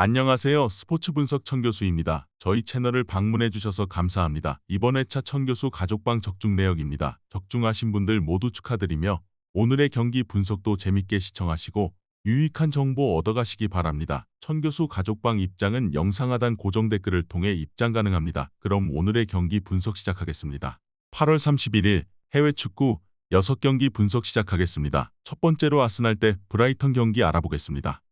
안녕하세요. 스포츠 분석 천교수입니다. 저희 채널을 방문해 주셔서 감사합니다. 이번 회차 천교수 가족방 적중 내역입니다. 적중하신 분들 모두 축하드리며 오늘의 경기 분석도 재밌게 시청하시고 유익한 정보 얻어가시기 바랍니다. 천교수 가족방 입장은 영상 하단 고정 댓글을 통해 입장 가능합니다. 그럼 오늘의 경기 분석 시작하겠습니다. 8월 31일 해외 축구 6경기 분석 시작하겠습니다. 첫 번째로 아스날 대 브라이턴 경기 알아보겠습니다.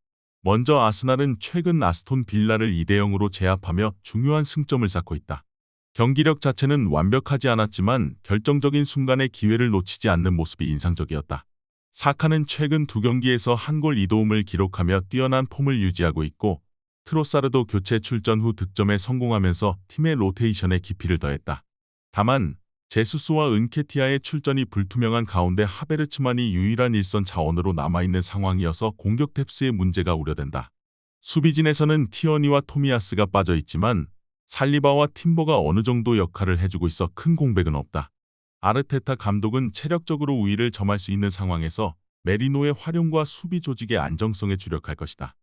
먼저 아스날은 최근 아스톤 빌라를 2대0으로 제압하며 중요한 승점을 쌓고 있다. 경기력 자체는 완벽하지 않았지만 결정적인 순간에 기회를 놓치지 않는 모습이 인상적이었다. 사카는 최근 2경기에서 한 골 2도움을 기록하며 뛰어난 폼을 유지하고 있고 트로사르도 교체 출전 후 득점에 성공하면서 팀의 로테이션에 깊이를 더했다. 다만 제수스와 은케티아의 출전이 불투명한 가운데 하베르츠만이 유일한 일선 자원으로 남아있는 상황이어서 공격 뎁스의 문제가 우려된다. 수비진에서는 티어니와 토미야스가 빠져있지만 살리바와 팀버가 어느 정도 역할을 해주고 있어 큰 공백은 없다. 아르테타 감독은 체력적으로 우위를 점할 수 있는 상황에서 메리노의 활용과 수비 조직의 안정성에 주력할 것이다.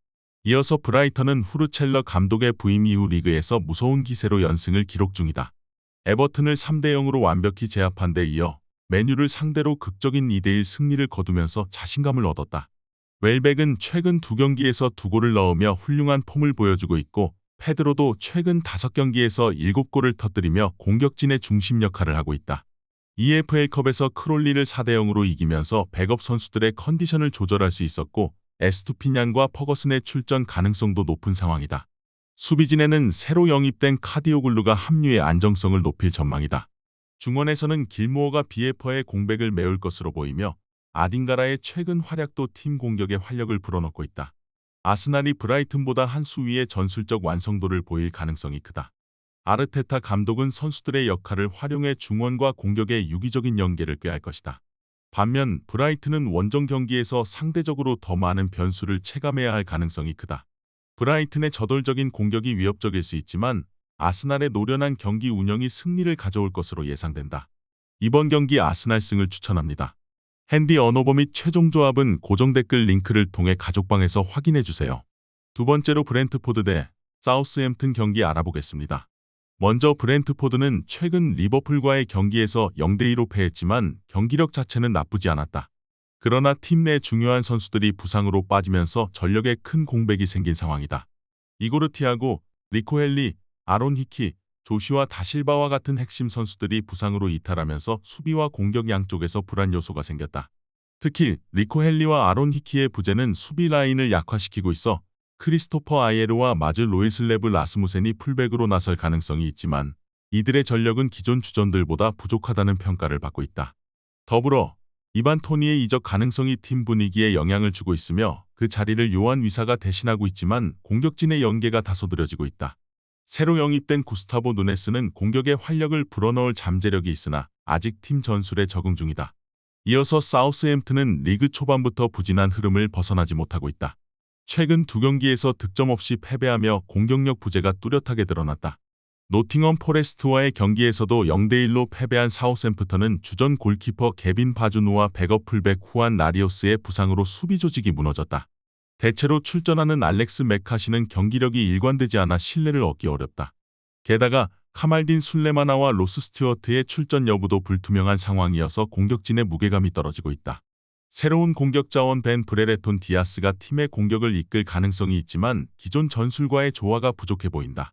이어서 브라이턴은 후르첼러 감독의 부임 이후 리그에서 무서운 기세로 연승을 기록 중이다. 에버튼을 3대0으로 완벽히 제압한 데 이어 맨유를 상대로 극적인 2대1 승리를 거두면서 자신감을 얻었다. 웰백은 최근 2경기에서 2골을 넣으며 훌륭한 폼을 보여주고 있고 페드로도 최근 5경기에서 7골을 터뜨리며 공격진의 중심 역할을 하고 있다. EFL컵에서 크롤리를 4대0으로 이기면서 백업 선수들의 컨디션을 조절할 수 있었고 에스투피냔과 퍼거슨의 출전 가능성도 높은 상황이다. 수비진에는 새로 영입된 카디오글루가 합류의 안정성을 높일 전망이다. 중원에서는 길모어가 비에퍼의 공백을 메울 것으로 보이며 아딩가라의 최근 활약도 팀 공격에 활력을 불어넣고 있다. 아스날이 브라이튼보다 한 수 위의 전술적 완성도를 보일 가능성이 크다. 아르테타 감독은 선수들의 역할을 활용해 중원과 공격의 유기적인 연계를 꾀할 것이다. 반면 브라이튼은 원정 경기에서 상대적으로 더 많은 변수를 체감해야 할 가능성이 크다. 브라이튼의 저돌적인 공격이 위협적일 수 있지만 아스날의 노련한 경기 운영이 승리를 가져올 것으로 예상된다. 이번 경기 아스날 승을 추천합니다. 핸디 언어버 및 최종 조합은 고정 댓글 링크를 통해 가족방에서 확인해주세요. 두 번째로 브렌트포드 대 사우스햄튼 경기 알아보겠습니다. 먼저 브렌트포드는 최근 리버풀과의 경기에서 0대2로 패했지만 경기력 자체는 나쁘지 않았다. 그러나 팀 내 중요한 선수들이 부상으로 빠지면서 전력에 큰 공백이 생긴 상황이다. 이고르 티아고, 리코 헬리, 아론 히키, 조슈아 다실바와 같은 핵심 선수들이 부상으로 이탈하면서 수비와 공격 양쪽에서 불안 요소가 생겼다. 특히 리코 헬리와 아론 히키의 부재는 수비 라인을 약화시키고 있어 크리스토퍼 아이에르와 마즈 로이슬레브 라스무센이 풀백으로 나설 가능성이 있지만 이들의 전력은 기존 주전들보다 부족하다는 평가를 받고 있다. 더불어 이반 토니의 이적 가능성이 팀 분위기에 영향을 주고 있으며 그 자리를 요한 위사가 대신하고 있지만 공격진의 연계가 다소 느려지고 있다. 새로 영입된 구스타보 누네스는 공격에 활력을 불어넣을 잠재력이 있으나 아직 팀 전술에 적응 중이다. 이어서 사우스햄튼은 리그 초반부터 부진한 흐름을 벗어나지 못하고 있다. 최근 2경기에서 득점 없이 패배하며 공격력 부재가 뚜렷하게 드러났다. 노팅엄 포레스트와의 경기에서도 0대1로 패배한 사우샘프턴은 주전 골키퍼 개빈 바주누와 백업 풀백 후안 라리오스의 부상으로 수비 조직이 무너졌다. 대체로 출전하는 알렉스 맥카시는 경기력이 일관되지 않아 신뢰를 얻기 어렵다. 게다가 카말딘 술레마나와 로스 스튜어트의 출전 여부도 불투명한 상황이어서 공격진의 무게감이 떨어지고 있다. 새로운 공격 자원 벤 브레레톤 디아스가 팀의 공격을 이끌 가능성이 있지만 기존 전술과의 조화가 부족해 보인다.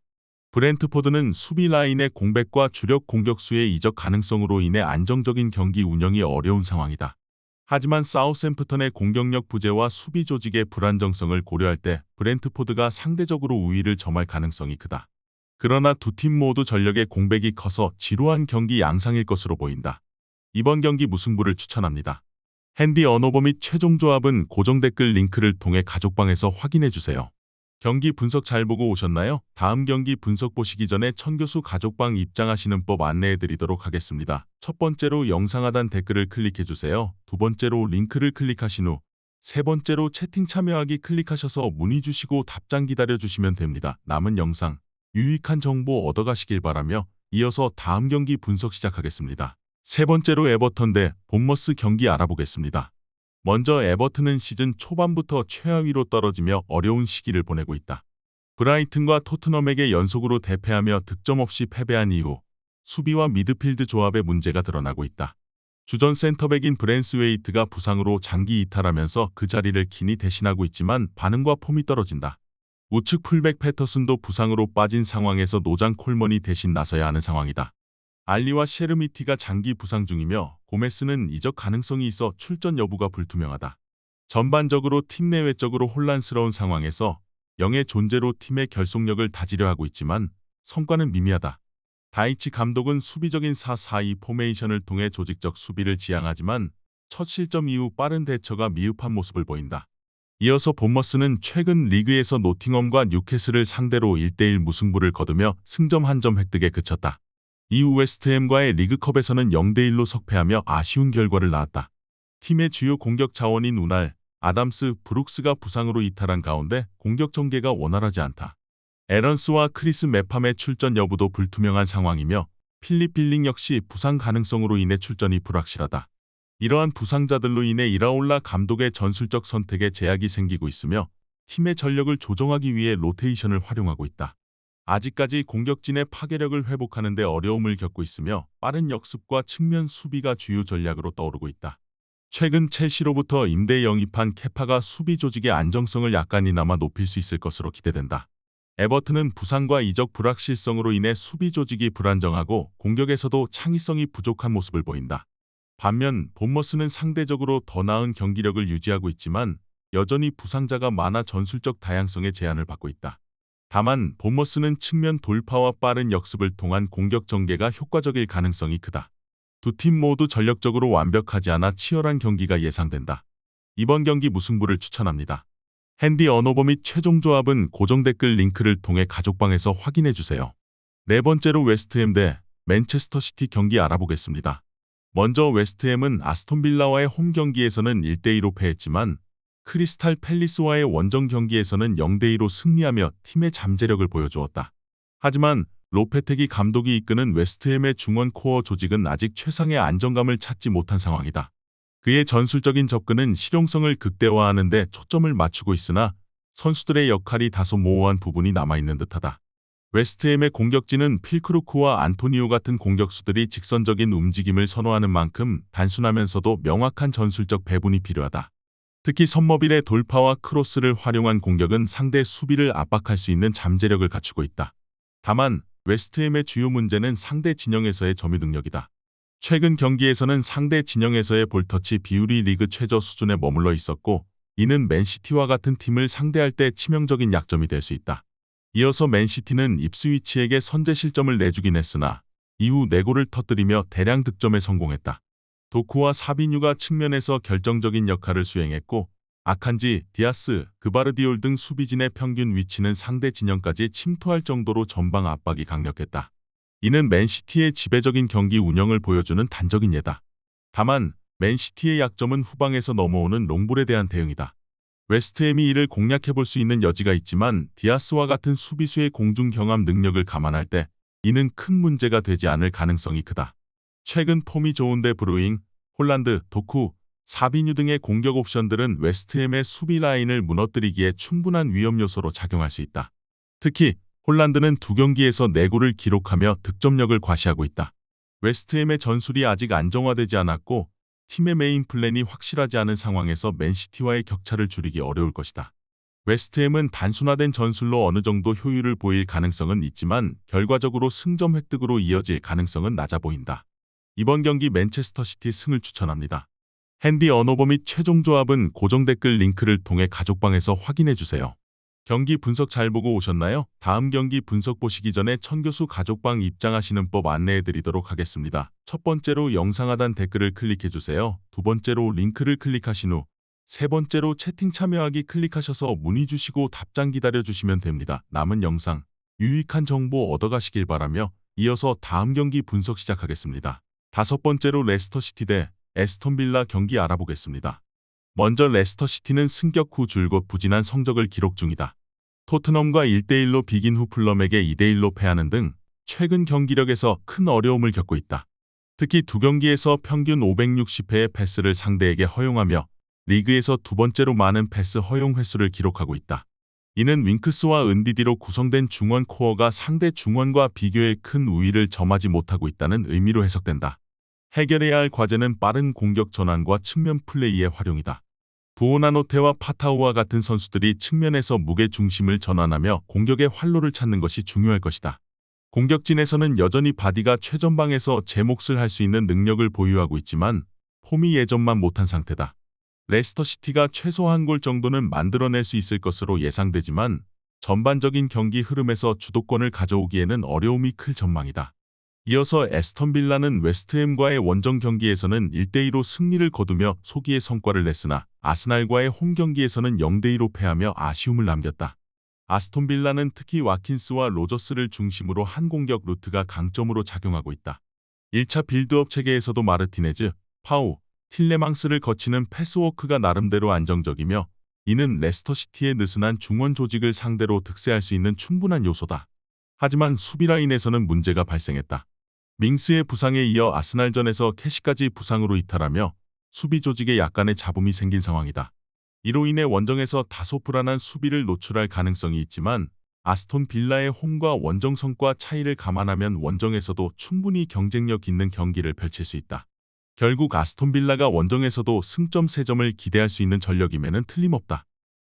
브렌트포드는 수비 라인의 공백과 주력 공격수의 이적 가능성으로 인해 안정적인 경기 운영이 어려운 상황이다. 하지만 사우샘프턴의 공격력 부재와 수비 조직의 불안정성을 고려할 때 브렌트포드가 상대적으로 우위를 점할 가능성이 크다. 그러나 두 팀 모두 전력의 공백이 커서 지루한 경기 양상일 것으로 보인다. 이번 경기 무승부를 추천합니다. 핸디 언어버 및 최종 조합은 고정 댓글 링크를 통해 가족방에서 확인해주세요. 경기 분석 잘 보고 오셨나요? 다음 경기 분석 보시기 전에 천교수 가족방 입장하시는 법 안내해드리도록 하겠습니다. 첫 번째로 영상 하단 댓글을 클릭해주세요. 두 번째로 링크를 클릭하신 후 세 번째로 채팅 참여하기 클릭하셔서 문의 주시고 답장 기다려주시면 됩니다. 남은 영상 유익한 정보 얻어가시길 바라며 이어서 다음 경기 분석 시작하겠습니다. 세 번째로 에버턴 대 본머스 경기 알아보겠습니다. 먼저 에버튼은 시즌 초반부터 최하위로 떨어지며 어려운 시기를 보내고 있다. 브라이튼과 토트넘에게 연속으로 대패하며 득점 없이 패배한 이후 수비와 미드필드 조합에 문제가 드러나고 있다. 주전 센터백인 브랜스웨이트가 부상으로 장기 이탈하면서 그 자리를 킨이 대신하고 있지만 반응과 폼이 떨어진다. 우측 풀백 패터슨도 부상으로 빠진 상황에서 노장 콜먼이 대신 나서야 하는 상황이다. 알리와 셰르미티가 장기 부상 중이며 고메스는 이적 가능성이 있어 출전 여부가 불투명하다. 전반적으로 팀 내외적으로 혼란스러운 상황에서 영의 존재로 팀의 결속력을 다지려 하고 있지만 성과는 미미하다. 다이치 감독은 수비적인 4-4-2 포메이션을 통해 조직적 수비를 지향하지만 첫 실점 이후 빠른 대처가 미흡한 모습을 보인다. 이어서 본머스는 최근 리그에서 노팅엄과 뉴캐슬을 상대로 1대1 무승부를 거두며 승점 1점 획득에 그쳤다. 이후 웨스트햄과의 리그컵에서는 0대1로 석패하며 아쉬운 결과를 낳았다. 팀의 주요 공격 자원인 우날, 아담스, 브룩스가 부상으로 이탈한 가운데 공격 전개가 원활하지 않다. 에런스와 크리스 메팜의 출전 여부도 불투명한 상황이며 필립 빌링 역시 부상 가능성으로 인해 출전이 불확실하다. 이러한 부상자들로 인해 이라올라 감독의 전술적 선택에 제약이 생기고 있으며 팀의 전력을 조정하기 위해 로테이션을 활용하고 있다. 아직까지 공격진의 파괴력을 회복하는 데 어려움을 겪고 있으며 빠른 역습과 측면 수비가 주요 전략으로 떠오르고 있다. 최근 첼시로부터 임대 영입한 케파가 수비 조직의 안정성을 약간이나마 높일 수 있을 것으로 기대된다. 에버튼은 부상과 이적 불확실성으로 인해 수비 조직이 불안정하고 공격에서도 창의성이 부족한 모습을 보인다. 반면 본머스는 상대적으로 더 나은 경기력을 유지하고 있지만 여전히 부상자가 많아 전술적 다양성의 제한을 받고 있다. 다만 본머스는 측면 돌파와 빠른 역습을 통한 공격 전개가 효과적일 가능성이 크다. 두 팀 모두 전력적으로 완벽하지 않아 치열한 경기가 예상된다. 이번 경기 무승부를 추천합니다. 핸디 언어버 및 최종 조합은 고정 댓글 링크를 통해 가족방에서 확인해주세요. 네 번째로 웨스트햄 대 맨체스터 시티 경기 알아보겠습니다. 먼저 웨스트햄은 아스톤 빌라와의 홈 경기에서는 1대2로 패했지만 크리스탈 팰리스와의 원정 경기에서는 0대2로 승리하며 팀의 잠재력을 보여주었다. 하지만 로페테기 감독이 이끄는 웨스트햄의 중원 코어 조직은 아직 최상의 안정감을 찾지 못한 상황이다. 그의 전술적인 접근은 실용성을 극대화하는 데 초점을 맞추고 있으나 선수들의 역할이 다소 모호한 부분이 남아있는 듯하다. 웨스트햄의 공격진은 필크루크와 안토니오 같은 공격수들이 직선적인 움직임을 선호하는 만큼 단순하면서도 명확한 전술적 배분이 필요하다. 특히 선머빌의 돌파와 크로스를 활용한 공격은 상대 수비를 압박할 수 있는 잠재력을 갖추고 있다. 다만 웨스트햄의 주요 문제는 상대 진영에서의 점유 능력이다. 최근 경기에서는 상대 진영에서의 볼터치 비율이 리그 최저 수준에 머물러 있었고 이는 맨시티와 같은 팀을 상대할 때 치명적인 약점이 될 수 있다. 이어서 맨시티는 입스위치에게 선제 실점을 내주긴 했으나 이후 4골을 터뜨리며 대량 득점에 성공했다. 도쿠와 사비뉴가 측면에서 결정적인 역할을 수행했고 아칸지, 디아스, 그바르디올 등 수비진의 평균 위치는 상대 진영까지 침투할 정도로 전방 압박이 강력했다. 이는 맨시티의 지배적인 경기 운영을 보여주는 단적인 예다. 다만 맨시티의 약점은 후방에서 넘어오는 롱볼에 대한 대응이다. 웨스트햄이 이를 공략해볼 수 있는 여지가 있지만 디아스와 같은 수비수의 공중 경합 능력을 감안할 때 이는 큰 문제가 되지 않을 가능성이 크다. 최근 폼이 좋은데 브루잉, 홀란드, 도쿠, 사비뉴 등의 공격 옵션들은 웨스트햄의 수비 라인을 무너뜨리기에 충분한 위험 요소로 작용할 수 있다. 특히 홀란드는 2경기에서 4골을 기록하며 득점력을 과시하고 있다. 웨스트햄의 전술이 아직 안정화되지 않았고 팀의 메인 플랜이 확실하지 않은 상황에서 맨시티와의 격차를 줄이기 어려울 것이다. 웨스트햄은 단순화된 전술로 어느 정도 효율을 보일 가능성은 있지만 결과적으로 승점 획득으로 이어질 가능성은 낮아 보인다. 이번 경기 맨체스터 시티 승을 추천합니다. 핸디 언어버 및 최종 조합은 고정 댓글 링크를 통해 가족방에서 확인해주세요. 경기 분석 잘 보고 오셨나요? 다음 경기 분석 보시기 전에 천교수 가족방 입장하시는 법 안내해드리도록 하겠습니다. 첫 번째로 영상 하단 댓글을 클릭해주세요. 두 번째로 링크를 클릭하신 후 세 번째로 채팅 참여하기 클릭하셔서 문의 주시고 답장 기다려주시면 됩니다. 남은 영상 유익한 정보 얻어가시길 바라며 이어서 다음 경기 분석 시작하겠습니다. 다섯 번째로 레스터시티 대 에스턴 빌라 경기 알아보겠습니다. 먼저 레스터시티는 승격 후 줄곧 부진한 성적을 기록 중이다. 토트넘과 1대1로 비긴 후 풀럼에게 2대1로 패하는 등 최근 경기력에서 큰 어려움을 겪고 있다. 특히 2경기에서 평균 560회의 패스를 상대에게 허용하며 리그에서 두 번째로 많은 패스 허용 횟수를 기록하고 있다. 이는 윙크스와 은디디로 구성된 중원 코어가 상대 중원과 비교해 큰 우위를 점하지 못하고 있다는 의미로 해석된다. 해결해야 할 과제는 빠른 공격 전환과 측면 플레이의 활용이다. 부오나노테와 파타우와 같은 선수들이 측면에서 무게 중심을 전환하며 공격의 활로를 찾는 것이 중요할 것이다. 공격진에서는 여전히 바디가 최전방에서 제 몫을 할 수 있는 능력을 보유하고 있지만 폼이 예전만 못한 상태다. 레스터시티가 최소 한 골 정도는 만들어낼 수 있을 것으로 예상되지만 전반적인 경기 흐름에서 주도권을 가져오기에는 어려움이 클 전망이다. 이어서 에스턴 빌라는 웨스트햄과의 원정 경기에서는 1대2로 승리를 거두며 소기의 성과를 냈으나 아스날과의 홈 경기에서는 0대2로 패하며 아쉬움을 남겼다. 아스톤 빌라는 특히 와킨스와 로저스를 중심으로 한 공격 루트가 강점으로 작용하고 있다. 1차 빌드업 체계에서도 마르티네즈, 파우, 틸레망스를 거치는 패스워크가 나름대로 안정적이며 이는 레스터시티의 느슨한 중원 조직을 상대로 득세할 수 있는 충분한 요소다. 하지만 수비 라인에서는 문제가 발생했다. 밍스의 부상에 이어 아스날전에서 캐시까지 부상으로 이탈하며 수비 조직에 약간의 잡음이 생긴 상황이다. 이로 인해 원정에서 다소 불안한 수비를 노출할 가능성이 있지만 아스톤 빌라의 홈과 원정 성과 차이를 감안하면 원정에서도 충분히 경쟁력 있는 경기를 펼칠 수 있다. 결국 아스톤 빌라가 원정에서도 승점 3점을 기대할 수 있는 전력임에는 틀림없다.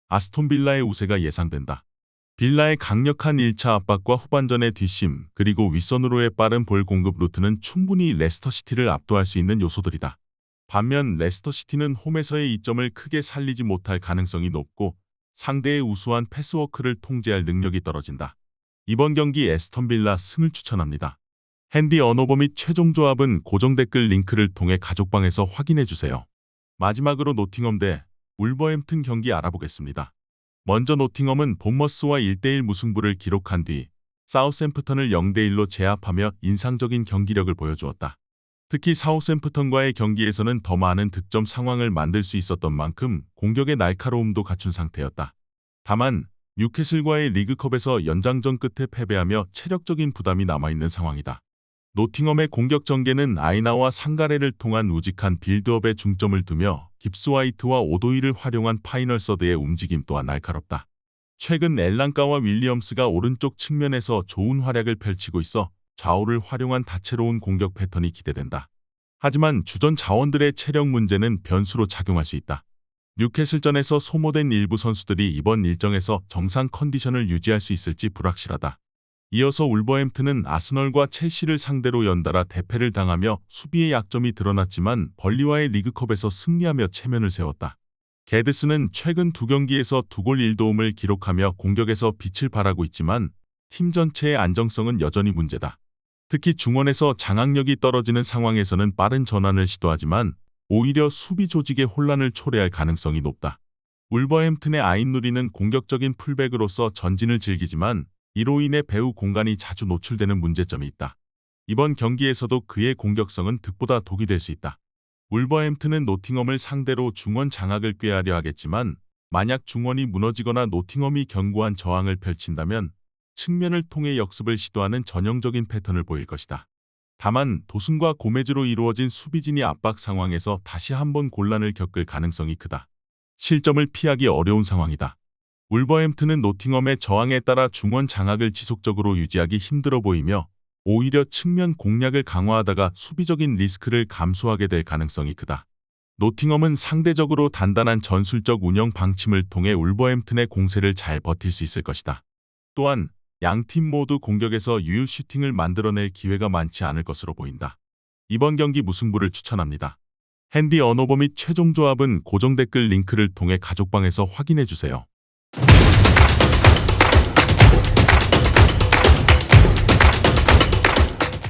아스톤 빌라의 우세가 예상된다. 빌라의 강력한 1차 압박과 후반전의 뒷심 그리고 윗선으로의 빠른 볼 공급 루트는 충분히 레스터시티를 압도할 수 있는 요소들이다. 반면 레스터시티는 홈에서의 이점을 크게 살리지 못할 가능성이 높고 상대의 우수한 패스워크를 통제할 능력이 떨어진다. 이번 경기 에스턴 빌라 승을 추천합니다. 핸디 언어버 및 최종 조합은 고정 댓글 링크를 통해 가족방에서 확인해주세요. 마지막으로 노팅엄 대 울버햄튼 경기 알아보겠습니다. 먼저 노팅엄은 본머스와 1대1 무승부를 기록한 뒤 사우샘프턴을 0대1로 제압하며 인상적인 경기력을 보여주었다. 특히 사우샘프턴과의 경기에서는 더 많은 득점 상황을 만들 수 있었던 만큼 공격의 날카로움도 갖춘 상태였다. 다만 뉴캐슬과의 리그컵에서 연장전 끝에 패배하며 체력적인 부담이 남아있는 상황이다. 노팅엄의 공격 전개는 아이나와 상가레를 통한 우직한 빌드업에 중점을 두며 깁스와이트와 오도이를 활용한 파이널 서드의 움직임 또한 날카롭다. 최근 엘랑가와 윌리엄스가 오른쪽 측면에서 좋은 활약을 펼치고 있어 좌우를 활용한 다채로운 공격 패턴이 기대된다. 하지만 주전 자원들의 체력 문제는 변수로 작용할 수 있다. 뉴캐슬전에서 소모된 일부 선수들이 이번 일정에서 정상 컨디션을 유지할 수 있을지 불확실하다. 이어서 울버햄튼은 아스널과 첼시를 상대로 연달아 대패를 당하며 수비의 약점이 드러났지만 벌리와의 리그컵에서 승리하며 체면을 세웠다. 게드스는 최근 2경기에서 2골 1도움을 기록하며 공격에서 빛을 발하고 있지만 팀 전체의 안정성은 여전히 문제다. 특히 중원에서 장악력이 떨어지는 상황에서는 빠른 전환을 시도하지만 오히려 수비 조직의 혼란을 초래할 가능성이 높다. 울버햄튼의 아인누리는 공격적인 풀백으로서 전진을 즐기지만 이로 인해 배후 공간이 자주 노출되는 문제점이 있다. 이번 경기에서도 그의 공격성은 득보다 독이 될 수 있다. 울버햄튼은 노팅엄을 상대로 중원 장악을 꾀하려 하겠지만 만약 중원이 무너지거나 노팅엄이 견고한 저항을 펼친다면 측면을 통해 역습을 시도하는 전형적인 패턴을 보일 것이다. 다만 도슨과 고메즈로 이루어진 수비진이 압박 상황에서 다시 한번 곤란을 겪을 가능성이 크다. 실점을 피하기 어려운 상황이다. 울버햄튼은 노팅엄의 저항에 따라 중원 장악을 지속적으로 유지하기 힘들어 보이며 오히려 측면 공략을 강화하다가 수비적인 리스크를 감수하게 될 가능성이 크다. 노팅엄은 상대적으로 단단한 전술적 운영 방침을 통해 울버햄튼의 공세를 잘 버틸 수 있을 것이다. 또한 양팀 모두 공격에서 유효 슈팅을 만들어낼 기회가 많지 않을 것으로 보인다. 이번 경기 무승부를 추천합니다. 핸디 언어버 및 최종 조합은 고정 댓글 링크를 통해 가족방에서 확인해주세요.